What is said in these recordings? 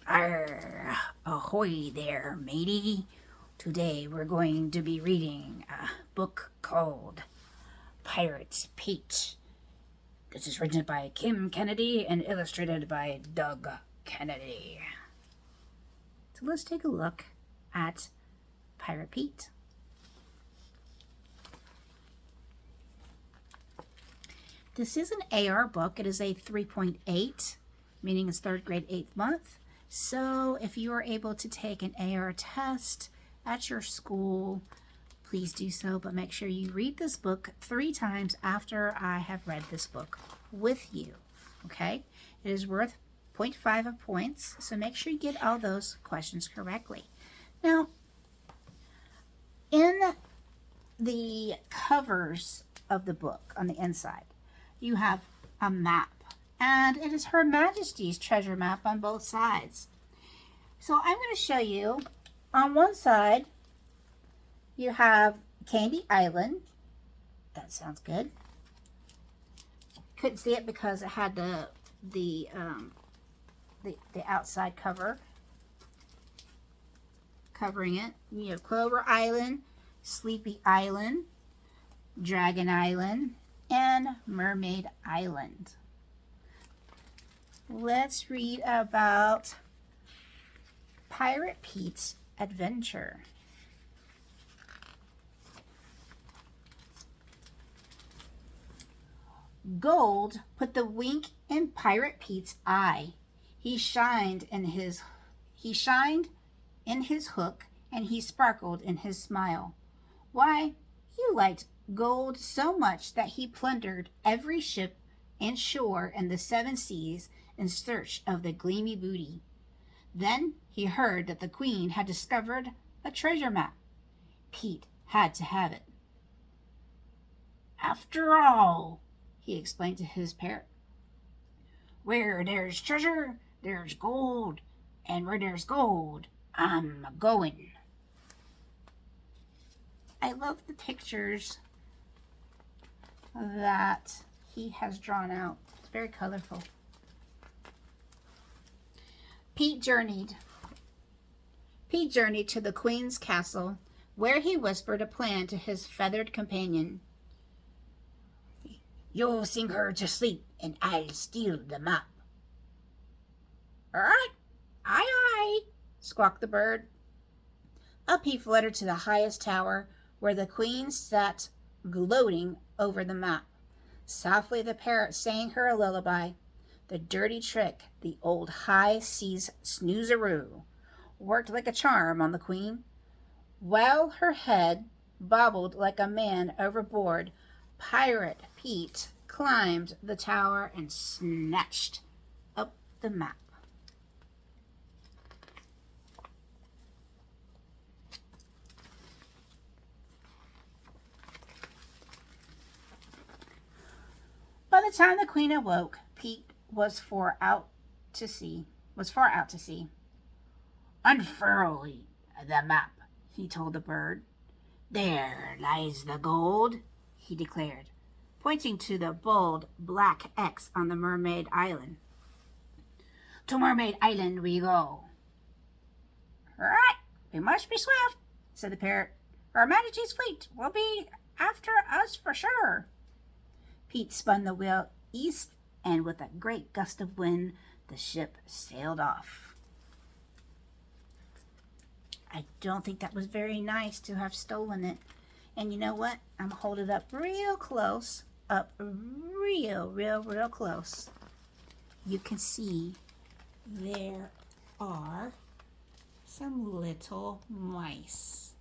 Arr, ahoy there, matey. Today we're going to be reading a book called Pirate's Peach. This is written by Kim Kennedy and illustrated by Doug Kennedy. So let's take a look at Pirate Pete. This is an AR book. It is a 3.8, meaning it's third grade, 8th month. So if you are able to take an AR test at your school, please do so, but make sure you read this book 3 times after I have read this book with you, okay? It is worth 0.5 of points, so make sure you get all those questions correctly. Now, in the covers of the book on the inside, you have a map, and it is Her Majesty's treasure map on both sides. So I'm going to show you, on one side, you have Candy Island. That sounds good. Couldn't see it because it had the outside cover covering it. You have Clover Island, Sleepy Island, Dragon Island, and Mermaid Island. Let's read about Pirate Pete's adventure. Gold put the wink in Pirate Pete's eye. He shined in his hook, and he sparkled in his smile. Why, he liked gold so much that he plundered every ship and shore in the 7 seas in search of the gleamy booty. Then he heard that the Queen had discovered a treasure map. Pete had to have it. After all, he explained to his parrot, where there's treasure, there's gold, and where there's gold, I'm going. I love the pictures that he has drawn out. It's very colorful. Pete journeyed to the Queen's castle, where he whispered a plan to his feathered companion. You'll sing her to sleep, and I'll steal the map. All right, aye, aye, squawked the bird. Up he fluttered to the highest tower, where the Queen sat gloating over the map. Softly the parrot sang her a lullaby. The dirty trick, the old high seas snoozeroo, worked like a charm on the Queen. While her head bobbled like a man overboard, Pirate Pete climbed the tower and snatched up the map. By the time the Queen awoke, Pete was far out to sea. Unfurl the map, he told the bird. There lies the gold, he declared, pointing to the bold black X on the Mermaid Island. To Mermaid Island we go. All right, we must be swift, said the parrot. Her Majesty's fleet will be after us for sure. Pete spun the wheel east, and with a great gust of wind, the ship sailed off. I don't think that was very nice to have stolen it. And you know what? I'm holding it up real close. Real close. You can see there are some little mice.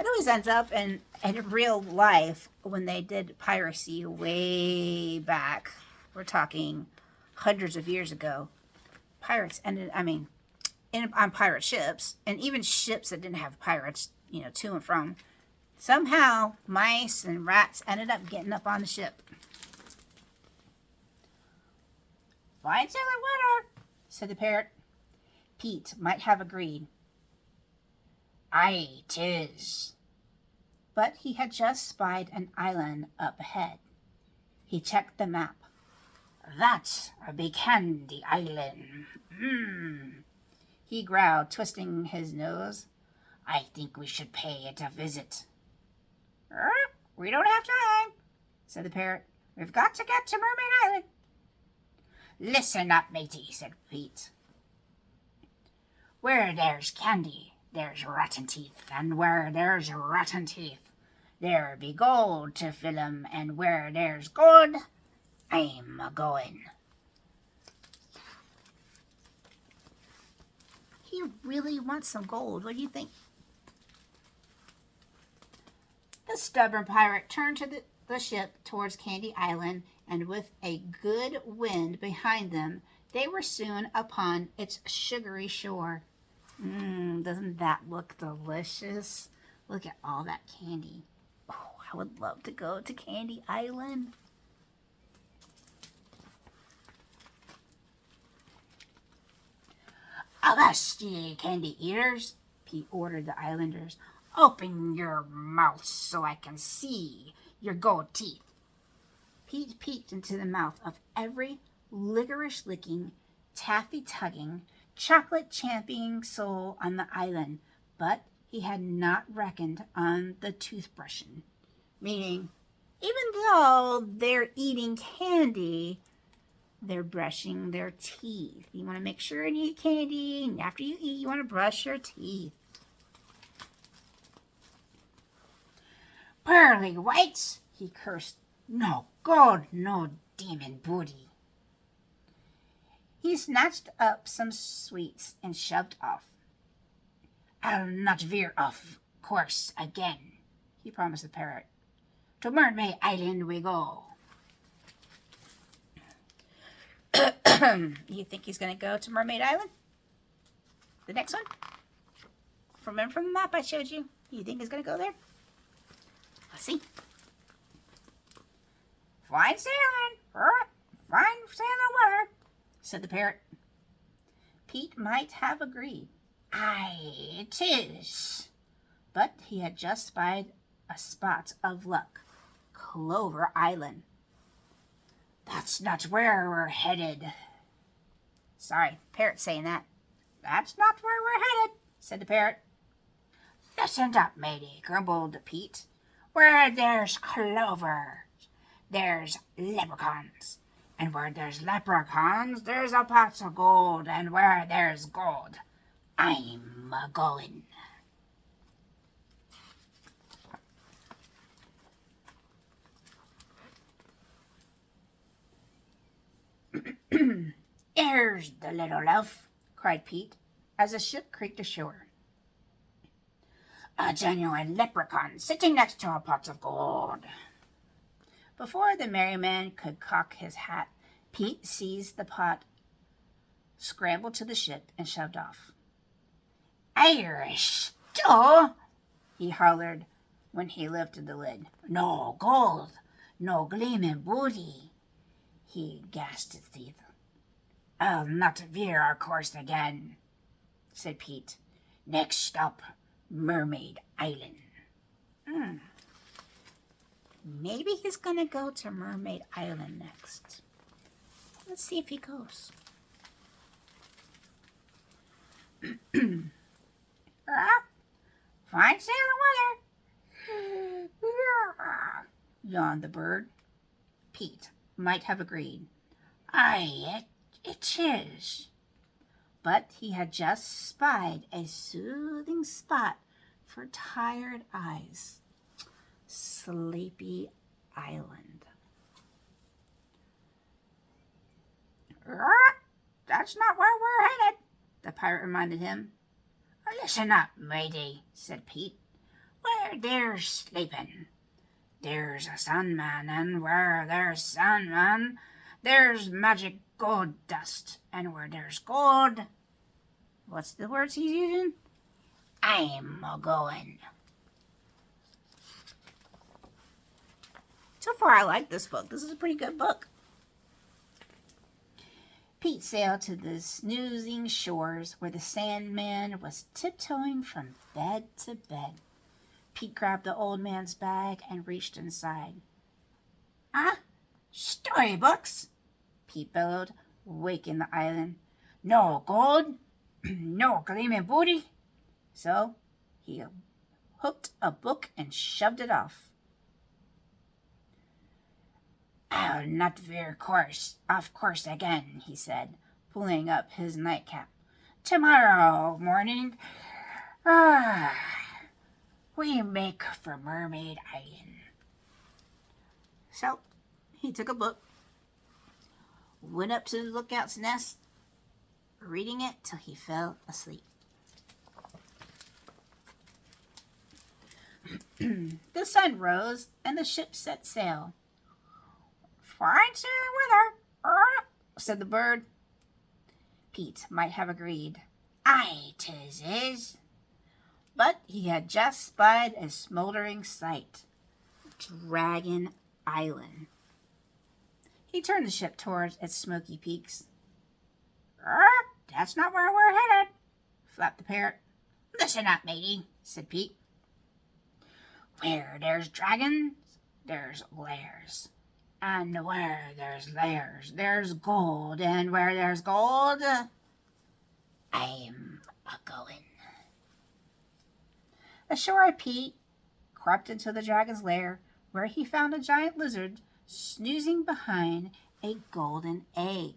It always ends up in real life when they did piracy way back. We're talking hundreds of years ago. Pirates ended, on pirate ships, and even ships that didn't have pirates, to and from. Somehow, mice and rats ended up getting up on the ship. Fine sailor winner, said the parrot. Pete might have agreed. Aye, 'tis. But he had just spied an island up ahead. He checked the map. That's a big Candy Island. he growled, twisting his nose. I think we should pay it a visit. We don't have time, said the parrot. We've got to get to Mermaid Island. Listen up, matey, said Pete. Where there's candy, there's rotten teeth, and where there's rotten teeth, there be gold to fill 'em, and where there's gold, I'm a-going. He really wants some gold. What do you think? The stubborn pirate turned to the ship towards Candy Island, and with a good wind behind them, they were soon upon its sugary shore. Doesn't that look delicious? Look at all that candy. Oh, I would love to go to Candy Island. Avast, ye candy eaters, Pete ordered the islanders. Open your mouths so I can see your gold teeth. Pete peeked into the mouth of every licorice-licking, taffy-tugging, chocolate-championing soul on the island, but he had not reckoned on the toothbrushing. Meaning, even though they're eating candy, they're brushing their teeth. You want to make sure you eat candy, and after you eat, you want to brush your teeth. Pearly whites, he cursed. No gold, no demon booty. He snatched up some sweets and shoved off. I'll not veer off course again, he promised the parrot. To Mermaid Island we go. You think he's going to go to Mermaid Island? The next one? Remember from the map I showed you? You think he's going to go there? Let's see. Fine sailing. Fine sailing water, said the parrot. Pete might have agreed. Aye, 'tis. But he had just spied a spot of luck. Clover Island. That's not where we're headed. Sorry, parrot saying that. That's not where we're headed, said the parrot. Listen up, matey, grumbled Pete. Where there's clover, there's leprechauns. And where there's leprechauns, there's a pot of gold. And where there's gold, I'm a-going. Here's the little loaf, cried Pete, as the ship creaked ashore. A genuine leprechaun sitting next to a pot of gold. Before the merry man could cock his hat, Pete seized the pot, scrambled to the ship, and shoved off. Irish stew, he hollered when he lifted the lid. No gold, no gleaming booty. He gasped his teeth. I'll not veer our course again, said Pete. Next stop, Mermaid Island. Maybe he's going to go to Mermaid Island next. Let's see if he goes. Fine sailing weather, yawned the bird. Pete might have agreed. Aye, it is. But he had just spied a soothing spot for tired eyes. Sleepy Island. That's not where we're headed, the pirate reminded him. Listen up, matey, said Pete. Where there's sleeping, there's a Sandman, and where there's Sandman, there's magic gold dust, and where there's gold, what's the words he's using? I'm a-going. So far, I like this book. This is a pretty good book. Pete sailed to the snoozing shores where the Sandman was tiptoeing from bed to bed. Pete grabbed the old man's bag and reached inside. Storybooks, Pete bellowed, waking the island. No gold, No gleaming booty. So he hooked a book and shoved it off. I'll not veer off course again, he said, pulling up his nightcap. Tomorrow morning, we make for Mermaid Island. So he took a book, went up to the lookout's nest, reading it till he fell asleep. The sun rose and the ship set sail. Fine sail weather, said the bird. Pete might have agreed. Aye, 'tis is. But he had just spied a smoldering sight. Dragon Island. He turned the ship towards its smoky peaks. That's not where we're headed, flapped the parrot. Listen up, matey, said Pete. Where there's dragons, there's lairs. And where there's lairs, there's gold. And where there's gold, I'm a-going. Ashore, Pete crept into the dragon's lair, where he found a giant lizard snoozing behind a golden egg.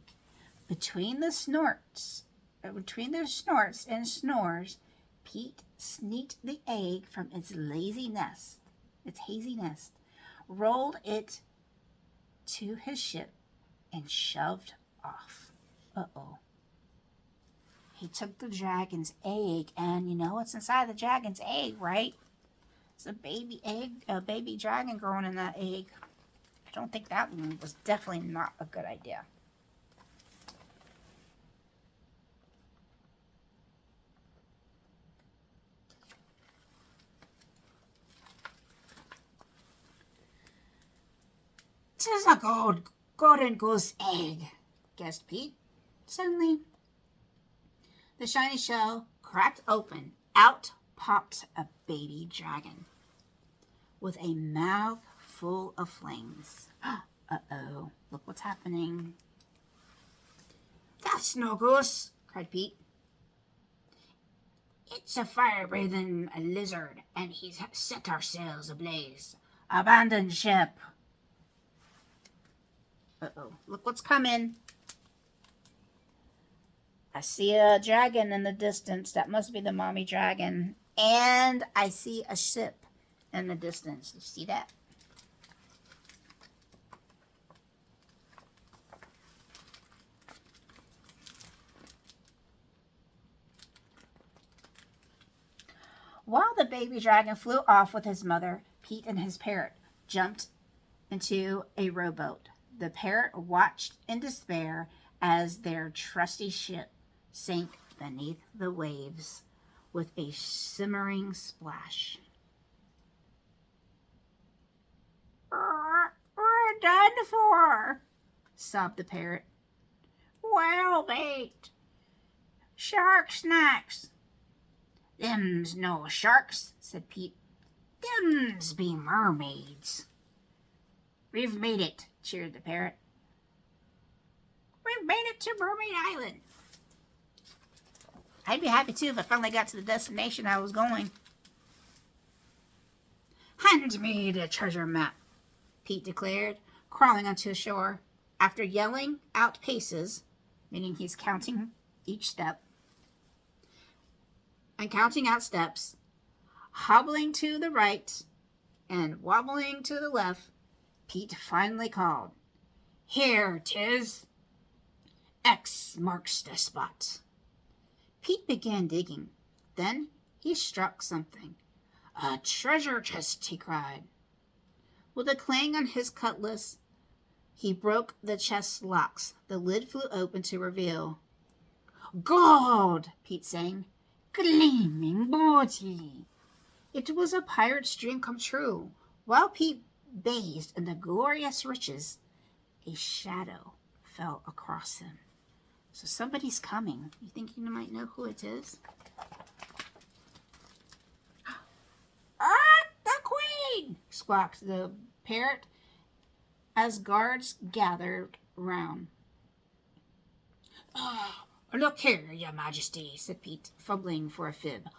Between their snorts and snores, Pete sneaked the egg from its hazy nest, rolled it to his ship, and shoved off. He took the dragon's egg, and you know what's inside the dragon's egg, right? It's a baby egg, a baby dragon growing in that egg. I don't think that one was definitely not a good idea. "'Tis a golden goose egg," guessed Pete. Suddenly, the shiny shell cracked open. Out popped a baby dragon with a mouth full of flames. Uh-oh, look what's happening. "That's no goose," cried Pete. "It's a fire-breathing lizard, and he's set our sails ablaze. Abandon ship." Uh-oh, look what's coming. I see a dragon in the distance. That must be the mommy dragon. And I see a ship in the distance. You see that? While the baby dragon flew off with his mother, Pete and his parrot jumped into a rowboat. The parrot watched in despair as their trusty ship sank beneath the waves with a simmering splash. "We're done for," sobbed the parrot. "Well, mate, shark snacks." "Them's no sharks," said Pete. "Them's be mermaids." "We've made it," cheered the parrot. "We've made it to Mermaid Island." I'd be happy too if I finally got to the destination I was going. "Hand me the treasure map," Pete declared, crawling onto the shore. After yelling out paces, meaning he's counting each step, and counting out steps, hobbling to the right and wobbling to the left, Pete finally called, "Here 'tis. X marks the spot." Pete began digging. Then he struck something. "A treasure chest," he cried. With a clang on his cutlass, he broke the chest's locks. The lid flew open to reveal. "Gold!" Pete sang. "Gleaming booty!" It was a pirate's dream come true. While Pete bathed in the glorious riches, a shadow fell across him. So somebody's coming. You think you might know who it is? The queen! Squawked the parrot as guards gathered round. Look here, your majesty, said Pete, fumbling for a fib.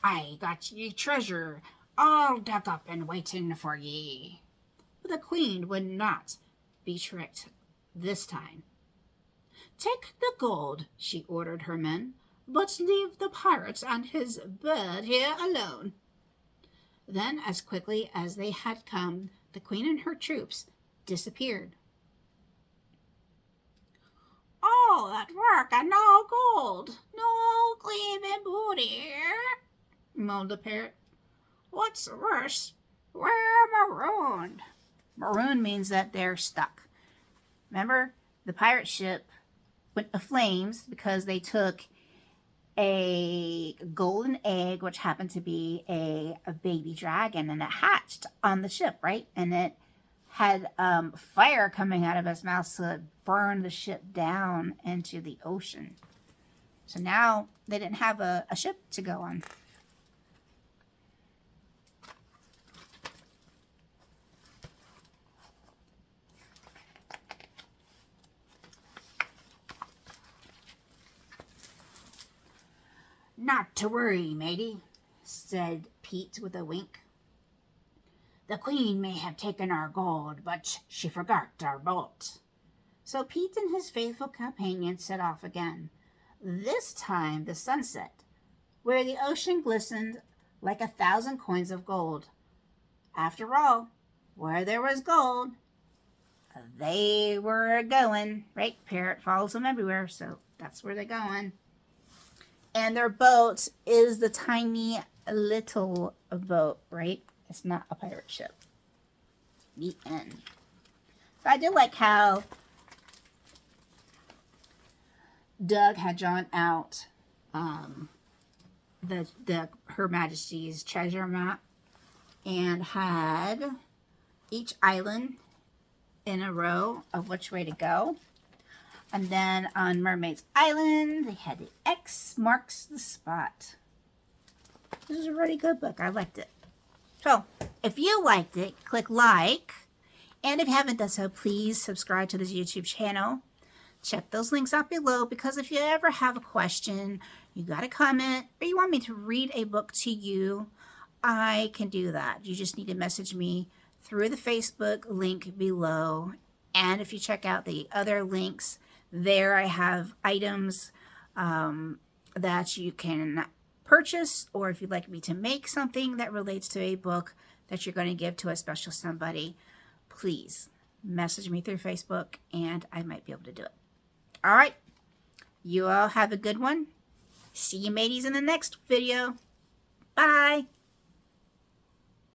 I got ye treasure all dug up and waiting for ye. But the queen would not be tricked this time. Take the gold, she ordered her men, but leave the pirate and his bird here alone. Then, as quickly as they had come, the queen and her troops disappeared. All that work and no gold, no gleaming booty, moaned the parrot. What's worse, we're marooned. Marooned means that they're stuck. Remember, the pirate ship went aflames because they took a golden egg, which happened to be a baby dragon, and it hatched on the ship, right? And it had fire coming out of its mouth, so it burned the ship down into the ocean. So now they didn't have a ship to go on. Not to worry, matey, said Pete with a wink. The queen may have taken our gold, but she forgot our boat. So Pete and his faithful companion set off again, this time the sunset, where the ocean glistened like 1,000 coins of gold. After all, where there was gold, they were going, right? Parrot follows them everywhere, so that's where they're going. And their boat is the tiny little boat, right? It's not a pirate ship. The end. But I did like how Doug had drawn out Her Majesty's treasure map and had each island in a row of which way to go. And then on Mermaid's Island, they had the X marks the spot. This is a really good book. I liked it. So, if you liked it, click like. And if you haven't done so, please subscribe to this YouTube channel. Check those links out below, because if you ever have a question, you got a comment, or you want me to read a book to you, I can do that. You just need to message me through the Facebook link below. And if you check out the other links, there I have items that you can purchase, or if you'd like me to make something that relates to a book that you're going to give to a special somebody, please message me through Facebook and I might be able to do it. All right. You all have a good one. See you mateys in the next video. Bye.